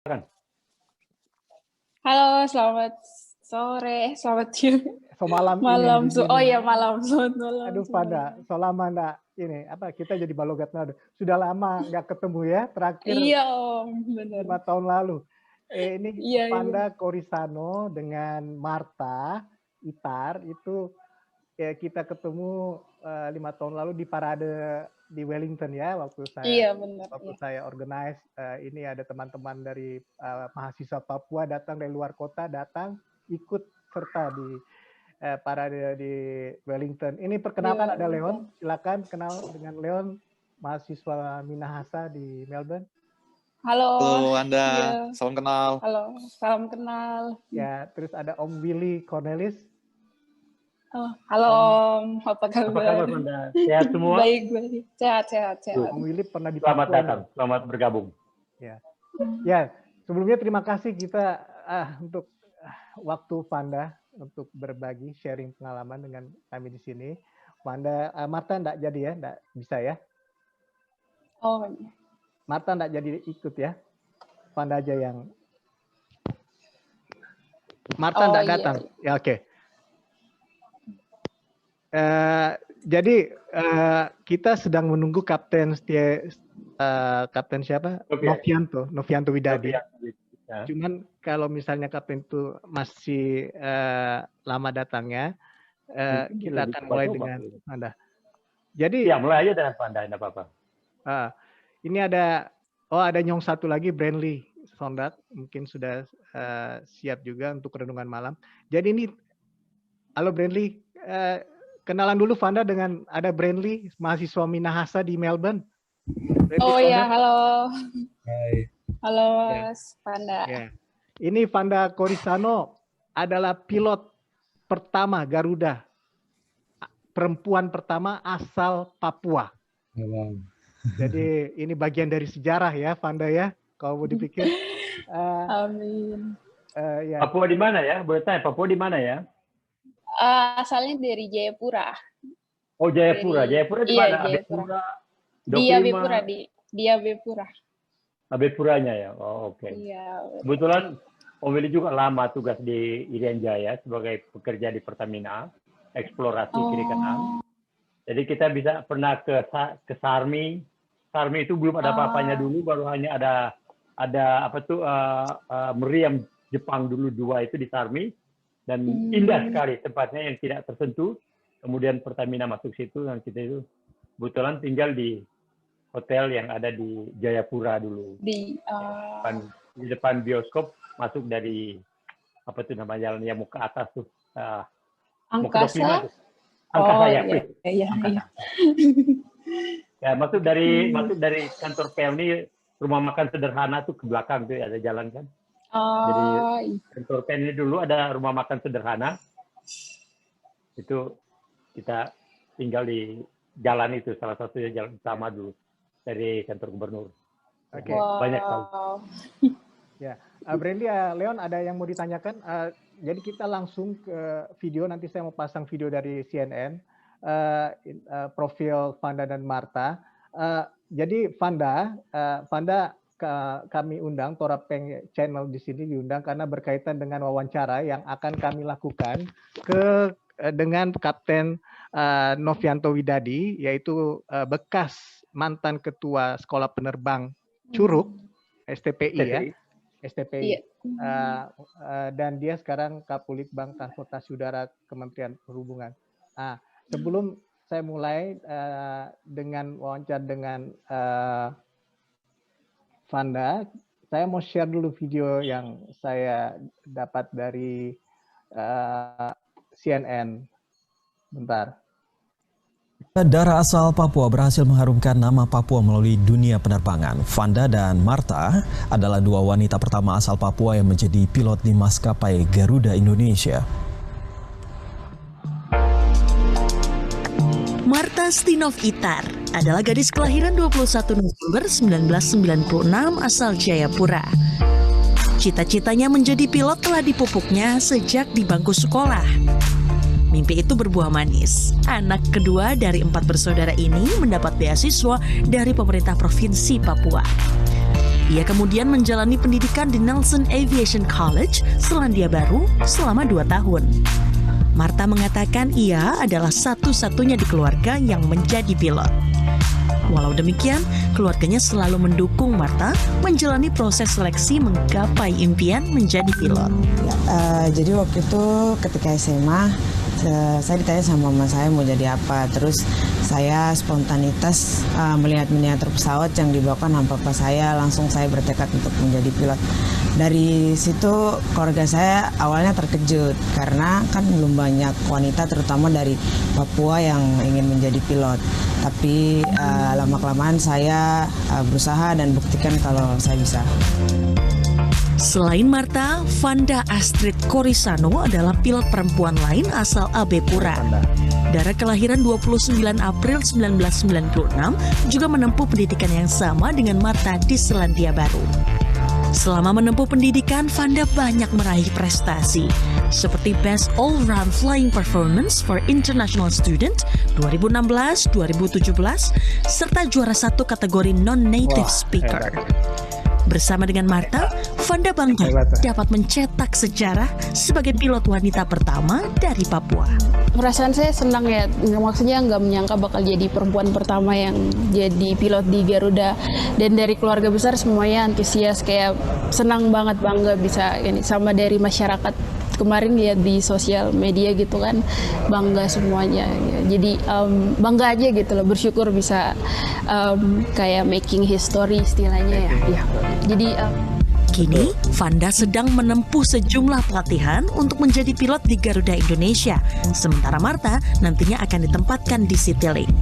Kan? Halo, selamat sore, selamat siang. Malam malam. Ini, Oh iya malam, selamat malam. Aduh pada, so lama enggak ini apa kita jadi balogat nado. Sudah lama nggak ketemu ya, terakhir. Iya Om, benar. 5 tahun lalu. Ini Iya, Panda Corisano dengan Marta Itar itu ya kita ketemu 5 tahun lalu di parade di Wellington ya waktu saya. Iya benar. Waktu iya. saya organize ini ada teman-teman dari mahasiswa Papua datang dari luar kota datang ikut serta di parade di Wellington. Ini perkenalkan ada Leon, silakan kenal dengan Leon, mahasiswa Minahasa di Melbourne. Halo Anda, Iya. salam kenal. Halo, salam kenal. Ya, terus ada Om Willy Cornelis. Oh, halo Om, apa kabar? Apa kabar Anda? Sehat semua? Baik, sehat. Om Willy pernah di Selamat Papua. datang, selamat bergabung. Ya, sebelumnya terima kasih kita untuk waktu Panda untuk berbagi sharing pengalaman dengan kami di sini. Panda, Marta enggak jadi ya, enggak bisa ya. Oh, Marta enggak jadi ikut ya. Panda aja yang Marta enggak iya, datang. iya. Ya oke. Jadi kita sedang menunggu Kapten Kapten siapa? Novianto Widadi. Ya. Cuman kalau misalnya Kapten itu masih lama datangnya, kita akan mulai dengan Anda. Jadi Ya, mulai aja dengan Panda, tidak apa-apa. ini ada Nyong satu lagi, Brandly Sondak, mungkin sudah siap juga untuk renungan malam. Jadi ini, halo Brandly, kenalan dulu Vanda dengan ada Brandly, mahasiswa Minahasa di Melbourne. Brandly Oh iya, Sondak. halo. Hai. Halo Mas Panda. Ya. Ini Panda Corisano adalah pilot pertama Garuda, perempuan pertama asal Papua. Jadi ini bagian dari sejarah ya, Panda ya. Kalau mau dipikir. Amin. Ya. Papua di mana ya? Boleh tanya, Papua di mana ya? Asalnya dari Jayapura. Oh, Jayapura. Jayapura di Iya, mana? Jayapura. Abepura, Di Abepura. Abepuranya ya? Oh, oke. Iya. Kebetulan Om Willy juga lama tugas di Irian Jaya sebagai pekerja di Pertamina, eksplorasi kiri kanan. Jadi kita bisa pernah ke Sarmi. Sarmi itu belum ada apa-apanya dulu, baru hanya ada apa tuh meriam Jepang dulu 2 itu di Sarmi, dan indah sekali tempatnya yang tidak tersentuh. Kemudian Pertamina masuk situ dan kita itu kebetulan tinggal di hotel yang ada di Jayapura dulu. Di depan bioskop, masuk dari apa tuh nama jalan yang mau ke atas tuh. Angkasa. Angkasa ya. Iya. Ya, masuk dari kantor PLN, rumah makan sederhana tuh ke belakang tuh ada jalan kan. Jadi kantor PLN ini dulu ada rumah makan sederhana. Itu kita tinggal di jalan itu, salah satunya jalan utama dulu dari kantor gubernur. Oke. Banyak tahu. Ya, Brandly, Leon ada yang mau ditanyakan? Jadi kita langsung ke video. Nanti saya mau pasang video dari CNN, profil Vanda dan Marta. Jadi Vanda kami undang, Torapeng Channel di sini diundang karena berkaitan dengan wawancara yang akan kami lakukan dengan Kapten Novianto Widadi, yaitu bekas mantan ketua Sekolah Penerbang Curug, STPI ya. STPI. Dan dia sekarang Kapulitbang Transportasi Udara Kementerian Perhubungan. Sebelum saya mulai dengan wawancara dengan Vanda, saya mau share dulu video yang saya dapat dari CNN. Bentar. Darah asal Papua berhasil mengharumkan nama Papua melalui dunia penerbangan. Vanda dan Marta adalah 2 wanita pertama asal Papua yang menjadi pilot di maskapai Garuda Indonesia. Marta Stinov Itar adalah gadis kelahiran 21 November 1996 asal Jayapura. Cita-citanya menjadi pilot telah dipupuknya sejak di bangku sekolah. Mimpi itu berbuah manis. Anak kedua dari 4 bersaudara ini mendapat beasiswa dari pemerintah Provinsi Papua. Ia kemudian menjalani pendidikan di Nelson Aviation College, Selandia Baru, selama 2 tahun. Martha mengatakan ia adalah satu-satunya di keluarga yang menjadi pilot. Walau demikian, keluarganya selalu mendukung Martha menjalani proses seleksi menggapai impian menjadi pilot. Jadi waktu itu ketika SMA, saya ditanya sama mama saya mau jadi apa. Terus saya spontanitas melihat miniatur pesawat yang dibawakan sama papa saya, langsung saya bertekad untuk menjadi pilot. Dari situ keluarga saya awalnya terkejut karena kan belum banyak wanita terutama dari Papua yang ingin menjadi pilot. Tapi lama-kelamaan saya berusaha dan buktikan kalau saya bisa. Selain Martha, Vanda Astrid Korisano adalah pilot perempuan lain asal AB Pura. Darah kelahiran 29 April 1996 juga menempuh pendidikan yang sama dengan Martha di Selandia Baru. Selama menempuh pendidikan, Vanda banyak meraih prestasi, seperti Best All-Round Flying Performance for International Student 2016, 2017, serta juara 1 kategori Non-Native Speaker. Bersama dengan Martha, Vanda bangga dapat mencetak sejarah sebagai pilot wanita pertama dari Papua. Perasaan saya senang ya, maksudnya nggak menyangka bakal jadi perempuan pertama yang jadi pilot di Garuda. Dan dari keluarga besar semuanya antusias, kayak senang banget, bangga bisa ini. Sama dari masyarakat kemarin lihat di sosial media gitu kan, bangga semuanya. Jadi bangga aja gitu loh, bersyukur bisa kayak making history istilahnya ya. Jadi kini, Vanda sedang menempuh sejumlah pelatihan untuk menjadi pilot di Garuda Indonesia, sementara Martha nantinya akan ditempatkan di Citylink.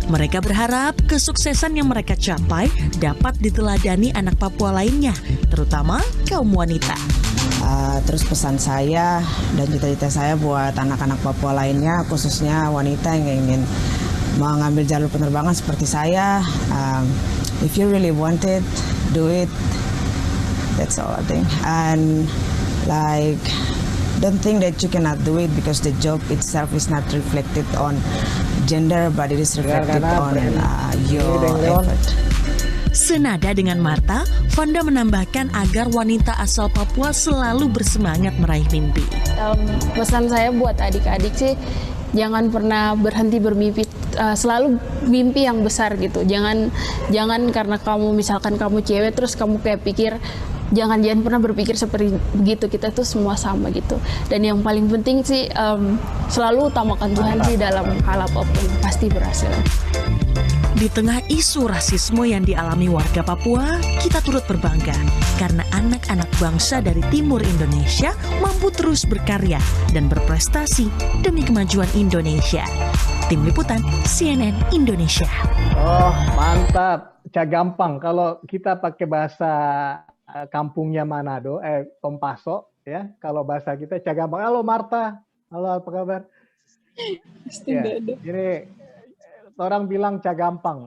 Mereka berharap kesuksesan yang mereka capai dapat diteladani anak Papua lainnya, terutama kaum wanita. Terus pesan saya dan cita-cita saya buat anak-anak Papua lainnya, khususnya wanita yang ingin mengambil jalur penerbangan seperti saya. If you really want it, do it. That's all I think. And like, don't think that you cannot do it because the job itself is not reflected on gender, but it is reflected on your effort. Senada dengan Martha, Vanda menambahkan agar wanita asal Papua selalu bersemangat meraih mimpi. Pesan saya buat adik-adik sih, jangan pernah berhenti bermimpi, selalu mimpi yang besar gitu. Jangan karena misalkan kamu cewek terus kamu kayak pikir, jangan pernah berpikir seperti begitu. Kita tuh semua sama gitu. Dan yang paling penting sih selalu utamakan Tuhan sih dalam hal apapun, pasti berhasil. Di tengah isu rasisme yang dialami warga Papua, kita turut berbangga karena anak-anak bangsa dari timur Indonesia mampu terus berkarya dan berprestasi demi kemajuan Indonesia. Tim Liputan CNN Indonesia. Oh, mantap. Cagampang. Kalau kita pakai bahasa kampungnya Manado, Tompaso, ya. Kalau bahasa kita Cagampang. Halo Martha. Halo, apa kabar? Ya, ini orang bilang Cagampang.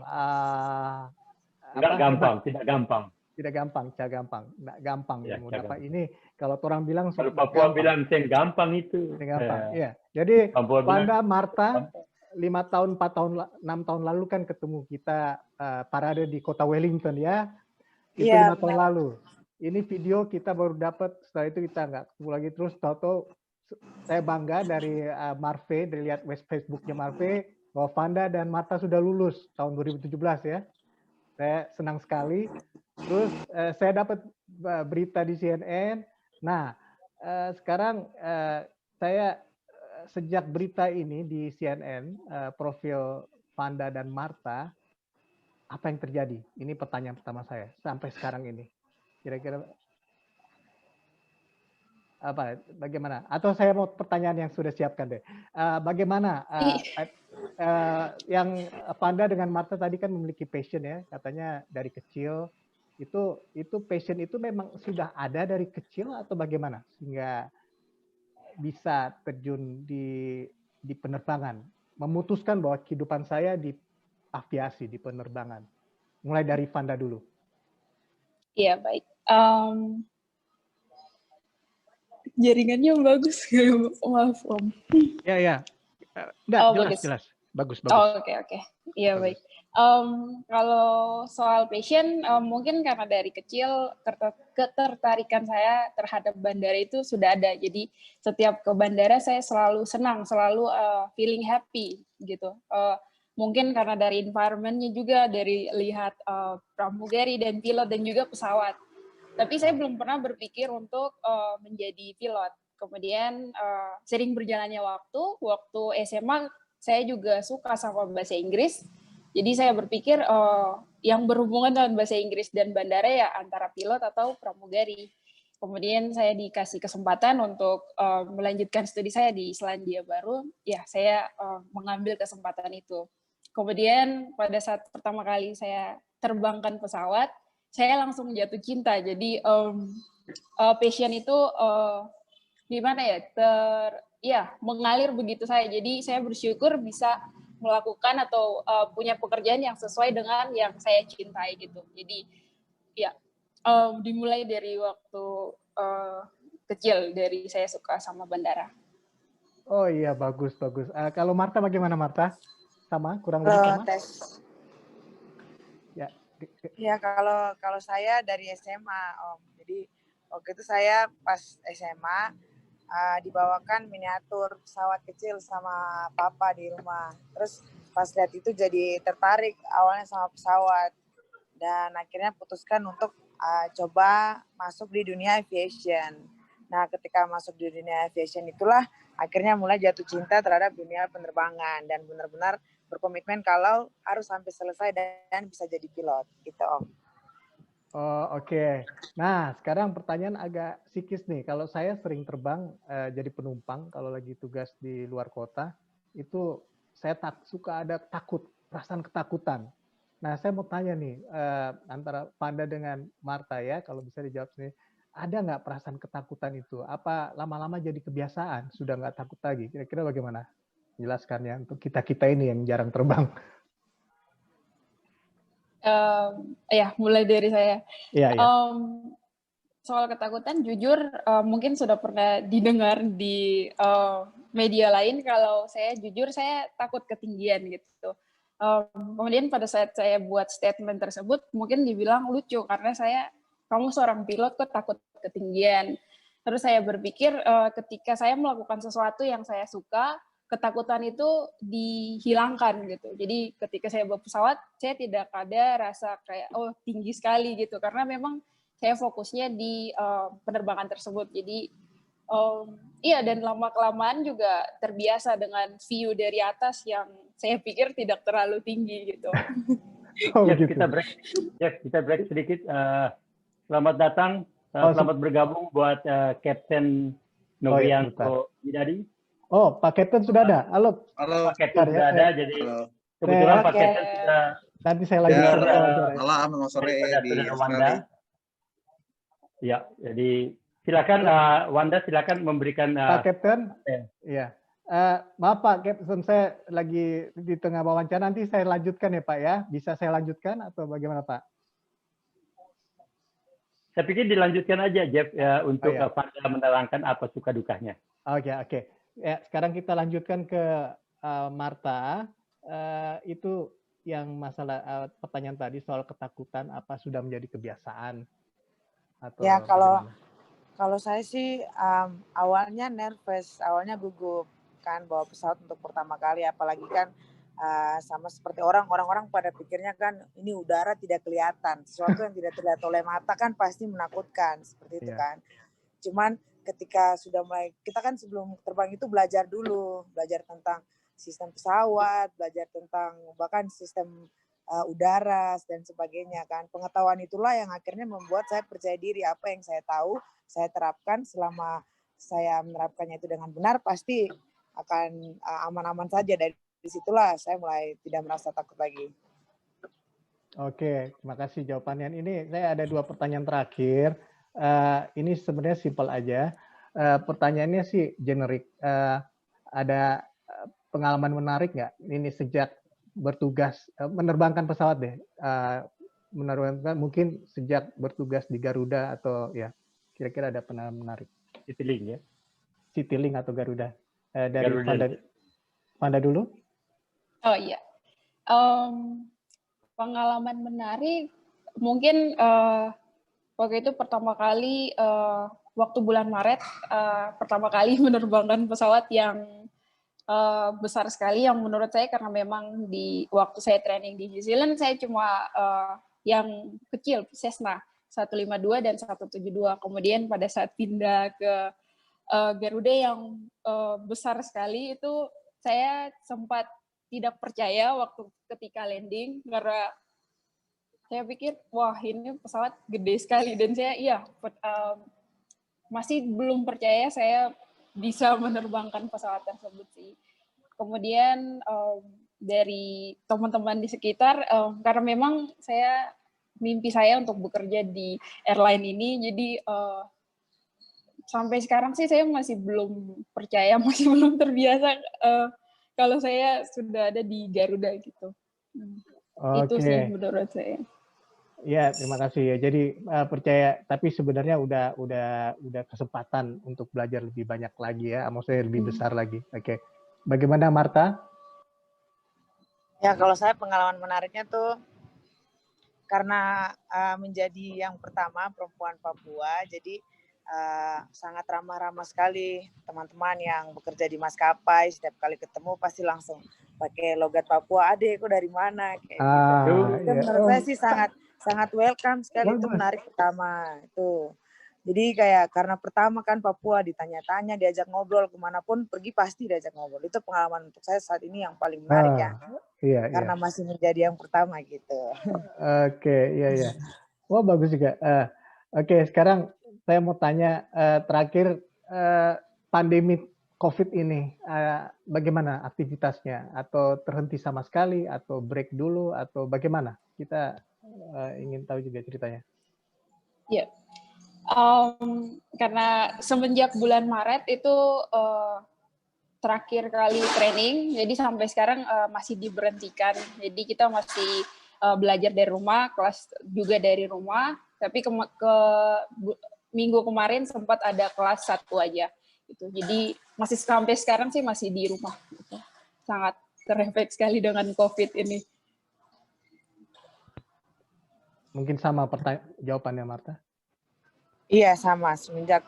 Tidak gampang. Tidak gampang, Cagampang. Tidak gampang. Ya, Ini kalau orang bilang kalau Papua bilang gampang itu. Gampang. Ya. Jadi Vanda, Martha 5 tahun, 4 tahun, 6 tahun lalu kan ketemu kita parade di kota Wellington ya. Itu 5 tahun lalu. Ini video kita baru dapat, setelah itu kita nggak ketemu lagi terus. Tahu-tahu saya bangga dari Marve, dari lihat Facebooknya Marve, bahwa Vanda dan Martha sudah lulus tahun 2017 ya. Saya senang sekali. Terus saya dapat berita di CNN. Nah, sekarang saya sejak berita ini di CNN, profil Vanda dan Martha, apa yang terjadi? Ini pertanyaan pertama saya sampai sekarang ini. Kira-kira bagaimana? Atau saya mau pertanyaan yang sudah siapkan deh. Bagaimana yang Vanda dengan Martha tadi kan memiliki passion ya, katanya dari kecil. Itu passion itu memang sudah ada dari kecil atau bagaimana sehingga bisa terjun di penerbangan, memutuskan bahwa kehidupan saya di aviasi, di penerbangan. Mulai dari Vanda dulu. Iya, baik. Jaringannya bagus, maaf Om. Ya. Jelas. Bagus. Oke. Iya, baik. Kalau soal passion, mungkin karena dari kecil ketertarikan saya terhadap bandara itu sudah ada. Jadi setiap ke bandara saya selalu senang, selalu feeling happy gitu. Mungkin karena dari environment-nya juga, dari lihat pramugari dan pilot dan juga pesawat. Tapi saya belum pernah berpikir untuk menjadi pilot. Kemudian sering berjalannya waktu SMA saya juga suka sama bahasa Inggris. Jadi saya berpikir yang berhubungan dengan bahasa Inggris dan bandara ya antara pilot atau pramugari. Kemudian saya dikasih kesempatan untuk melanjutkan studi saya di Selandia Baru. Ya, saya mengambil kesempatan itu. Kemudian pada saat pertama kali saya terbangkan pesawat, saya langsung jatuh cinta. Jadi passion itu gimana ya, mengalir begitu saya. Jadi saya bersyukur bisa melakukan atau punya pekerjaan yang sesuai dengan yang saya cintai gitu. Jadi ya dimulai dari waktu kecil, dari saya suka sama bandara. Oh iya, bagus. Kalau Marta bagaimana, Marta? Sama, kurang lebih sama? Tes. Ya, kalau saya dari SMA, Om. Jadi waktu itu saya pas SMA dibawakan miniatur pesawat kecil sama papa di rumah. Terus pas lihat itu jadi tertarik awalnya sama pesawat. Dan akhirnya putuskan untuk coba masuk di dunia aviation. Nah, ketika masuk di dunia aviation itulah akhirnya mulai jatuh cinta terhadap dunia penerbangan. Dan benar-benar berkomitmen kalau harus sampai selesai dan bisa jadi pilot. Gitu, Om. Oh, oke. Nah, sekarang pertanyaan agak psikis nih. Kalau saya sering terbang jadi penumpang, kalau lagi tugas di luar kota, itu saya suka ada perasaan ketakutan. Nah, saya mau tanya nih, antara Fanda dengan Marta ya, kalau bisa dijawab sini, ada nggak perasaan ketakutan itu? Apa lama-lama jadi kebiasaan, sudah nggak takut lagi? Kira-kira bagaimana? Jelaskannya untuk kita-kita ini yang jarang terbang. Ya, mulai dari saya. Iya. Soal ketakutan, jujur mungkin sudah pernah didengar di media lain. Kalau saya jujur, saya takut ketinggian gitu. Kemudian pada saat saya buat statement tersebut, mungkin dibilang lucu karena kamu seorang pilot kok takut ketinggian. Terus saya berpikir ketika saya melakukan sesuatu yang saya suka, ketakutan itu dihilangkan gitu. Jadi ketika saya bawa pesawat, saya tidak ada rasa kayak tinggi sekali gitu, karena memang saya fokusnya di penerbangan tersebut. Jadi iya, dan lama-kelamaan juga terbiasa dengan view dari atas yang saya pikir tidak terlalu tinggi gitu. Jeff, kita break sedikit. Selamat datang, selamat bergabung buat Kapten Novianto Widadi. Oh, Pak Kapten sudah ada. Halo. Pak Kapten sudah ada, jadi kebetulan Pak Kapten sudah. Nanti saya lanjutkan. Malam, sore di Australia. Ya, jadi silakan Wanda, silakan memberikan. Pak Kapten. Iya. Maaf Pak Kapten, saya lagi di tengah wawancara. Nanti saya lanjutkan ya Pak ya. Bisa saya lanjutkan atau bagaimana Pak? Saya pikir dilanjutkan aja Jeff ya, untuk Wanda menerangkan apa suka dukanya. Oke. Ya, sekarang kita lanjutkan ke Marta. Itu yang masalah pertanyaan tadi soal ketakutan, apa sudah menjadi kebiasaan? Atau ya, kalau saya sih awalnya nervous, awalnya gugup kan bawa pesawat untuk pertama kali, apalagi kan sama seperti orang-orang pada pikirnya kan ini udara tidak kelihatan, sesuatu yang tidak terlihat oleh mata kan pasti menakutkan seperti itu kan. Cuman ketika sudah mulai, kita kan sebelum terbang itu belajar tentang sistem pesawat, belajar tentang bahkan sistem udara dan sebagainya kan. Pengetahuan itulah yang akhirnya membuat saya percaya diri, apa yang saya tahu saya terapkan, selama saya menerapkannya itu dengan benar pasti akan aman-aman saja. Dari situlah saya mulai tidak merasa takut lagi. Oke, terima kasih jawabannya. Ini saya ada 2 pertanyaan terakhir. Ini sebenarnya simpel aja. Pertanyaannya sih generik. Ada pengalaman menarik nggak? Ini sejak bertugas menerbangkan pesawat deh. Menerbangkan mungkin sejak bertugas di Garuda atau ya kira-kira ada pengalaman menarik. Citylink ya? Citylink atau Garuda. Dari Fanda dulu. Oh iya. Pengalaman menarik mungkin waktu itu pertama kali waktu bulan Maret pertama kali menerbangkan pesawat yang besar sekali yang menurut saya, karena memang di waktu saya training di New Zealand saya cuma yang kecil Cessna 152 dan 172. Kemudian pada saat pindah ke Garuda yang besar sekali itu saya sempat tidak percaya waktu ketika landing, karena saya pikir wah ini pesawat gede sekali, dan saya masih belum percaya saya bisa menerbangkan pesawat tersebut sih. Kemudian dari teman-teman di sekitar, karena memang mimpi saya untuk bekerja di airline ini, jadi sampai sekarang sih saya masih belum percaya, masih belum terbiasa kalau saya sudah ada di Garuda gitu. Itu sih menurut saya. Ya, terima kasih ya. Jadi percaya, tapi sebenarnya udah kesempatan untuk belajar lebih banyak lagi ya, maksudnya lebih besar lagi. Oke. Bagaimana Marta? Ya, kalau saya pengalaman menariknya tuh karena menjadi yang pertama perempuan Papua, jadi sangat ramah-ramah sekali teman-teman yang bekerja di maskapai. Setiap kali ketemu pasti langsung pakai logat Papua. Adek, kok dari mana? Kayak gitu. Itu menurut saya sih sangat welcome sekali. Itu menarik pertama itu. Jadi kayak karena pertama kan Papua ditanya-tanya, diajak ngobrol kemanapun pergi pasti diajak ngobrol. Itu pengalaman untuk saya saat ini yang paling menarik ya. Iya, karena masih menjadi yang pertama gitu. Oke, iya. Wah, bagus juga. Oke, sekarang saya mau tanya terakhir, pandemi COVID ini bagaimana aktivitasnya? Atau terhenti sama sekali? Atau break dulu? Atau bagaimana? Kita ingin tahu juga ceritanya. Ya, karena semenjak bulan Maret itu terakhir kali training, jadi sampai sekarang masih diberhentikan. Jadi kita masih belajar dari rumah, kelas juga dari rumah, tapi ke minggu kemarin sempat ada kelas 1 aja. Gitu. Jadi masih sampai sekarang sih masih di rumah. Gitu. Sangat terefek sekali dengan COVID ini. Mungkin sama jawabannya Marta? Iya, sama. Semenjak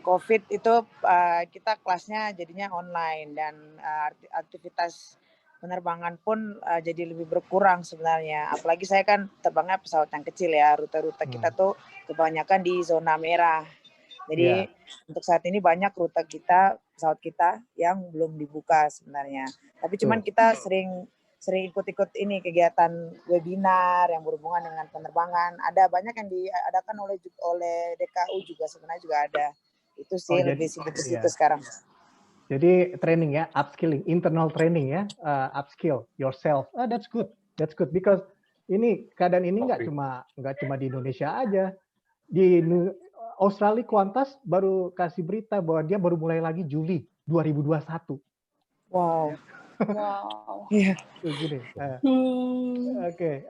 COVID itu kita kelasnya jadinya online dan aktivitas penerbangan pun jadi lebih berkurang sebenarnya. Apalagi saya kan terbangnya pesawat yang kecil ya, rute-rute kita tuh kebanyakan di zona merah. Jadi untuk saat ini banyak rute kita, pesawat kita yang belum dibuka sebenarnya. Tapi cuman kita sering ikut-ikut ini kegiatan webinar yang berhubungan dengan penerbangan. Ada banyak yang diadakan oleh DKU juga sebenarnya juga ada. Itu sih lebih sibuk ke situ sekarang. Jadi training ya, upskilling, internal training ya, upskill yourself. That's good because ini keadaan ini nggak cuma di Indonesia aja. Di Australia Qantas baru kasih berita bahwa dia baru mulai lagi Juli 2021. Wow. Wow. Oke.